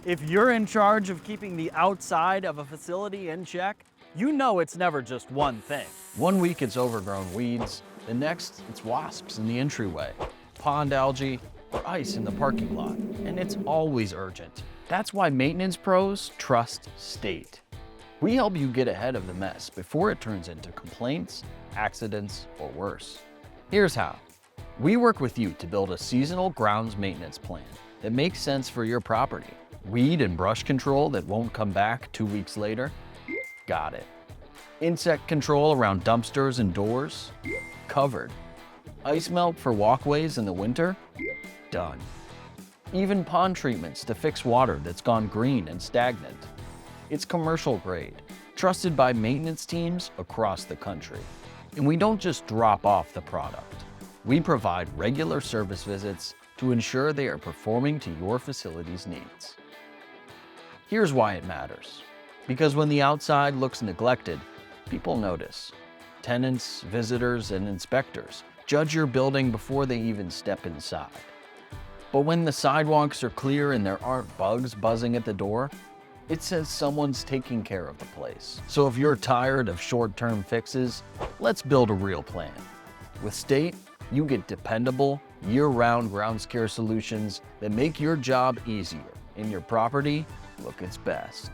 If you're in charge of keeping the outside of a facility in check, you know it's never just one thing. One week it's overgrown weeds, the next it's wasps in the entryway, pond algae, or ice in the parking lot, and it's always urgent. That's why maintenance pros trust State. We help you get ahead of the mess before it turns into complaints, accidents, or worse. Here's how. We work with you to build a seasonal grounds maintenance plan that makes sense for your property. Weed and brush control that won't come back 2 weeks later? Got it. Insect control around dumpsters and doors? Covered. Ice melt for walkways in the winter? Done. Even pond treatments to fix water that's gone green and stagnant. It's commercial grade, trusted by maintenance teams across the country. And we don't just drop off the product. We provide regular service visits to ensure they are performing to your facility's needs. Here's why it matters. Because when the outside looks neglected, people notice. Tenants, visitors, and inspectors judge your building before they even step inside. But when the sidewalks are clear and there aren't bugs buzzing at the door, it says someone's taking care of the place. So if you're tired of short-term fixes, let's build a real plan. With State, you get dependable, year-round grounds care solutions that make your job easier and your property look its best.